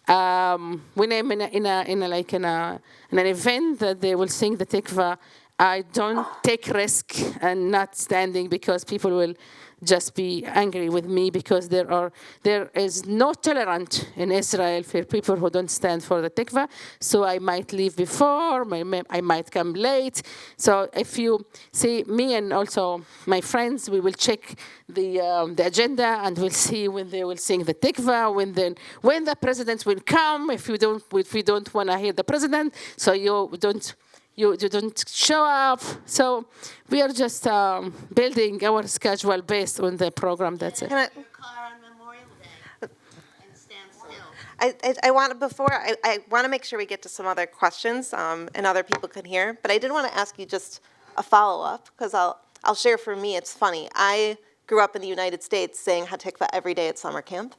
when I'm in an event that they will sing the tikva, I don't take risk and not standing because people will just be angry with me because there is no tolerance in Israel for people who don't stand for the tikva. So I might leave before, I might come late. So if you see me and also my friends, we will check the agenda and we'll see when they will sing the tikva, when the president will come. If we don't want to hear the president, so you don't show up. So we are just building our schedule based on the program. That's it. Can I- Your car on Memorial Day and stand still. I want I want to make sure we get to some other questions and other people can hear. But I did want to ask you just a follow-up because I'll share for me. It's funny. I grew up in the United States saying Hatikva every day at summer camp,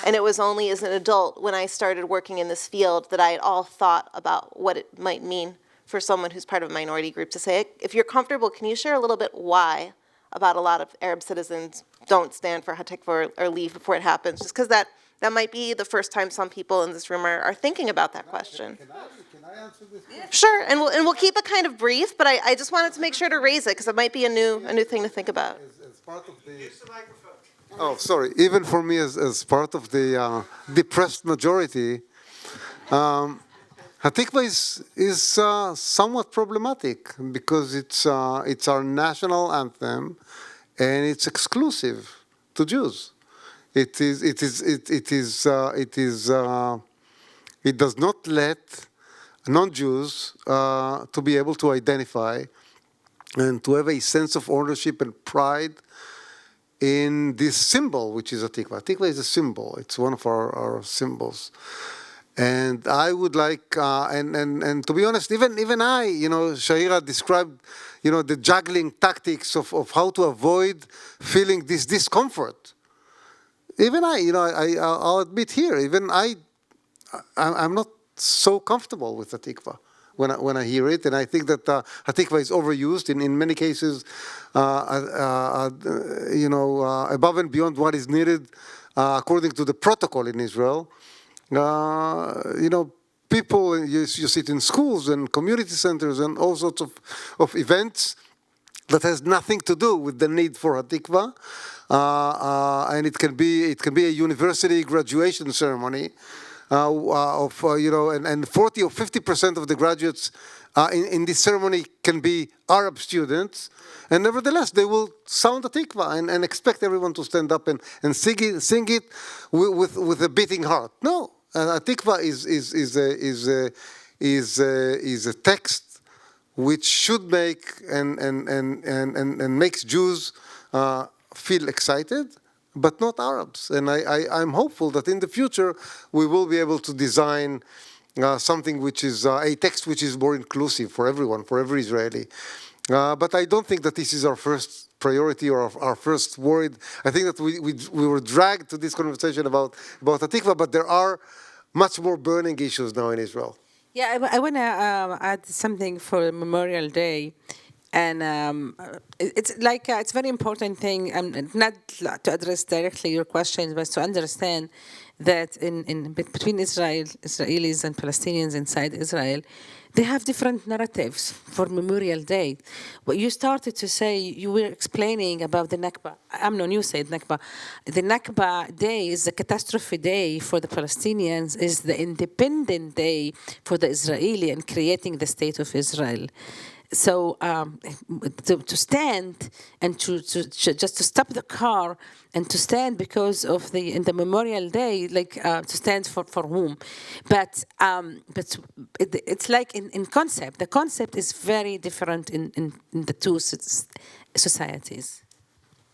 and it was only as an adult when I started working in this field that I had all thought about what it might mean for someone who's part of a minority group to say it. If you're comfortable, can you share a little bit why about a lot of Arab citizens don't stand for Hatikva or leave before it happens? Just because that might be the first time some people in this room are thinking about that question. Can I answer this question? Sure, and we'll keep it kind of brief, but I just wanted to make sure to raise it because it might be a new thing to think about. As part of the... Oh, sorry. Even for me, as part of the depressed majority, Hatikva is somewhat problematic because it's our national anthem, and it's exclusive to Jews. It does not let non-Jews to be able to identify and to have a sense of ownership and pride in this symbol, which is Hatikva. Hatikva is a symbol. It's one of our symbols. And I would like, and to be honest, even I, Shahira described, the juggling tactics of how to avoid feeling this discomfort. Even I'll admit here, even I'm not so comfortable with Hatikva when I hear it, and I think that Hatikva is overused in many cases, above and beyond what is needed according to the protocol in Israel. People, you see it in schools and community centers and all sorts of events that has nothing to do with the need for Hatikva. And it can be a university graduation ceremony and 40 or 50% of the graduates in this ceremony can be Arab students, and nevertheless they will sound Hatikva and expect everyone to stand up and sing it with a beating heart. No. Hatikva is a text which should make and makes Jews feel excited, but not Arabs. And I'm hopeful that in the future we will be able to design something which is a text which is more inclusive for everyone, for every Israeli. But I don't think that this is our first priority or our first worry. I think that we were dragged to this conversation about Hatikva, but there are much more burning issues now in Israel. Yeah, I want to add something for Memorial Day. And it's like it's a very important thing, not to address directly your question, but to understand that in between Israelis and Palestinians inside Israel, they have different narratives for Memorial Day. What you started to say, you were explaining about the Nakba. Amnon, you said Nakba. The Nakba day is the catastrophe day for the Palestinians, is the independent day for the Israeli and creating the state of Israel. So to stand and to just to stop the car and to stand because of in the Memorial Day, like to stand for whom? But it's like in concept. The concept is very different in the two societies.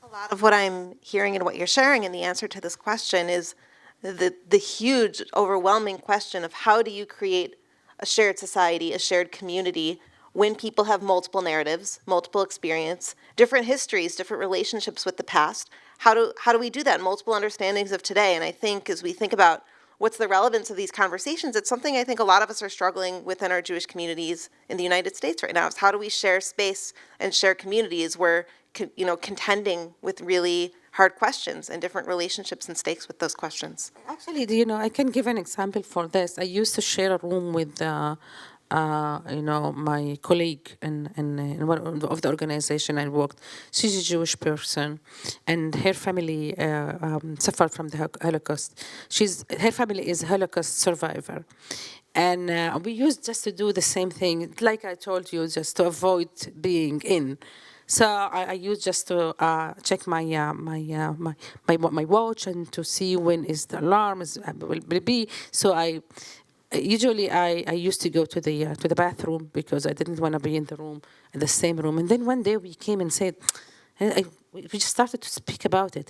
A lot of what I'm hearing and what you're sharing in the answer to this question is the huge, overwhelming question of how do you create a shared society, a shared community, when people have multiple narratives, multiple experience, different histories, different relationships with the past. How do we do that? Multiple understandings of today. And I think as we think about what's the relevance of these conversations, it's something I think a lot of us are struggling within our Jewish communities in the United States right now, is how do we share space and share communities where, contending with really hard questions and different relationships and stakes with those questions. Actually, I can give an example for this. I used to share a room with, my colleague in one of the organization I worked. She's a Jewish person, and her family suffered from the Holocaust. Her family is a Holocaust survivor. And we used just to do the same thing, like I told you, just to avoid being in. So I used just to check my watch and to see when is the alarm will be. So I used to go to the bathroom because I didn't want to be in the same room. And then one day we came and said, we just started to speak about it.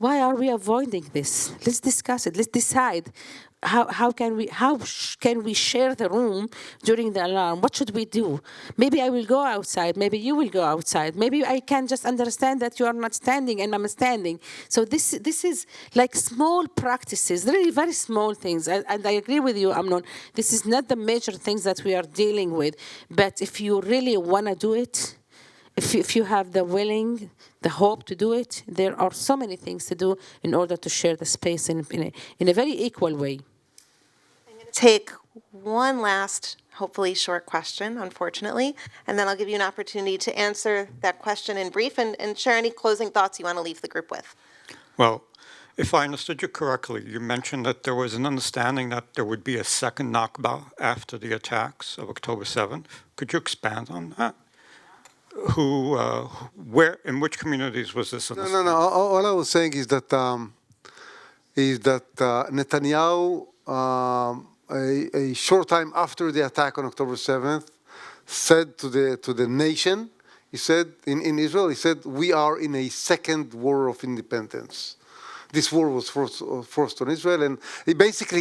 Why are we avoiding this? Let's discuss it. Let's decide how can we share the room during the alarm? What should we do? Maybe I will go outside. Maybe you will go outside. Maybe I can just understand that you are not standing and I'm standing. So this is like small practices, really very small things. And I agree with you, Amnon. This is not the major things that we are dealing with. But if you really want to do it, if you have the hope to do it, there are so many things to do in order to share the space in a very equal way. I'm going to take one last, hopefully short question, unfortunately, and then I'll give you an opportunity to answer that question in brief and share any closing thoughts you want to leave the group with. Well, if I understood you correctly, you mentioned that there was an understanding that there would be a second Nakba after the attacks of October 7th. Could you expand on that? Where, in which communities was this? No. All I was saying is that Netanyahu, a short time after the attack on October 7th, said to the nation, he said in Israel, he said, we are in a second war of independence. This war was forced on Israel, and he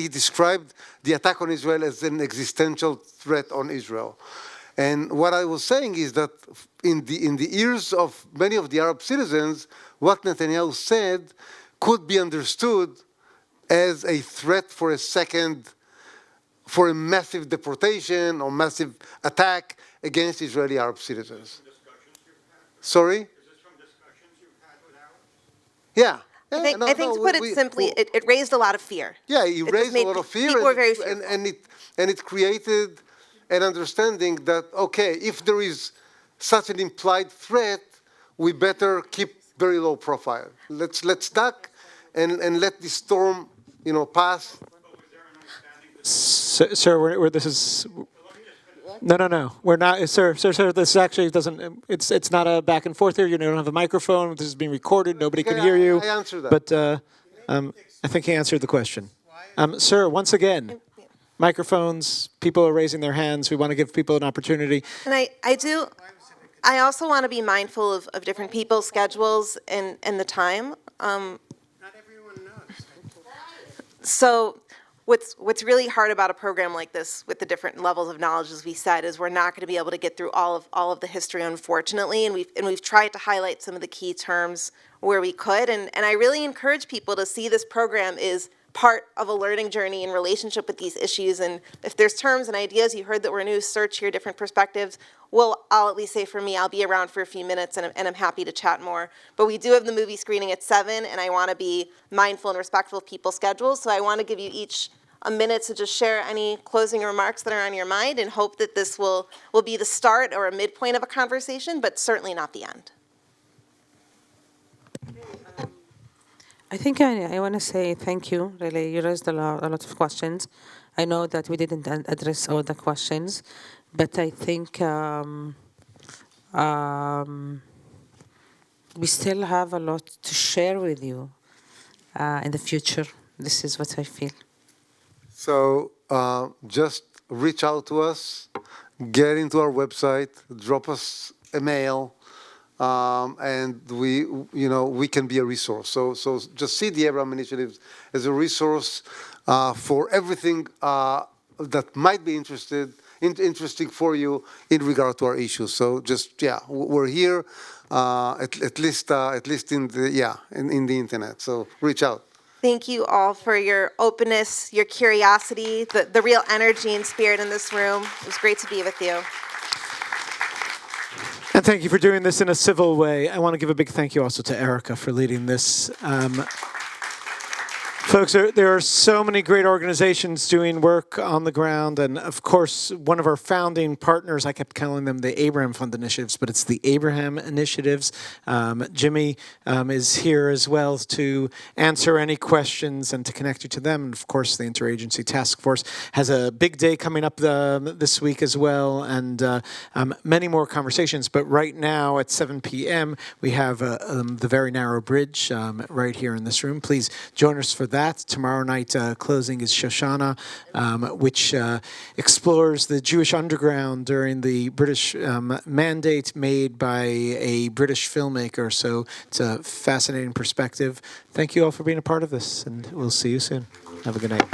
described the attack on Israel as an existential threat on Israel. And what I was saying is that in the ears of many of the Arab citizens, what Netanyahu said could be understood as a threat for a massive deportation or massive attack against Israeli Arab citizens. Sorry? Is this from discussions you've had with Arabs? Yeah. I think to put it simply, it raised a lot of fear. Yeah, it raised a lot of fear. People were very fearful. And it created an understanding that, okay, if there is such an implied threat, we better keep very low profile. Let's duck and let the storm, pass. Sir, this is. No. We're not, sir. This actually doesn't. It's not a back and forth here. You don't have a microphone. This is being recorded. Nobody can hear you. I answered that. But I think he answered the question. Sir, once again. Microphones, people are raising their hands. We want to give people an opportunity. And I also want to be mindful of different people's schedules and the time. Not everyone knows. So what's really hard about a program like this with the different levels of knowledge, as we said, is we're not going to be able to get through all of the history, unfortunately, and we've tried to highlight some of the key terms where we could. And I really encourage people to see this program is part of a learning journey in relationship with these issues. And if there's terms and ideas you heard that were new, search your different perspectives. I'll at least say for me, I'll be around for a few minutes and I'm happy to chat more. But we do have the movie screening at 7, and I want to be mindful and respectful of people's schedules. So I want to give you each a minute to just share any closing remarks that are on your mind and hope that this will be the start or a midpoint of a conversation, but certainly not the end. I think I want to say thank you. Really, you raised a lot of questions. I know that we didn't address all the questions, but I think we still have a lot to share with you in the future. This is what I feel. So just reach out to us, get into our website, drop us a mail. And we can be a resource. So just see the Abraham Initiative as a resource for everything that might be interesting for you in regard to our issues. So we're here at least in the internet. So reach out. Thank you all for your openness, your curiosity, the real energy and spirit in this room. It was great to be with you. And thank you for doing this in a civil way. I want to give a big thank you also to Erica for leading this. Folks, there are so many great organizations doing work on the ground. And of course, one of our founding partners, I kept calling them the Abraham Fund Initiatives, but it's the Abraham Initiatives. Jimmy is here as well to answer any questions and to connect you to them. And of course, the Interagency Task Force has a big day coming up this week as well, and many more conversations. But right now at 7 p.m., we have the Very Narrow Bridge right here in this room. Please join us for that. Tomorrow night closing is Shoshana, which explores the Jewish underground during the British mandate made by a British filmmaker. So it's a fascinating perspective. Thank you all for being a part of this, and we'll see you soon. Have a good night.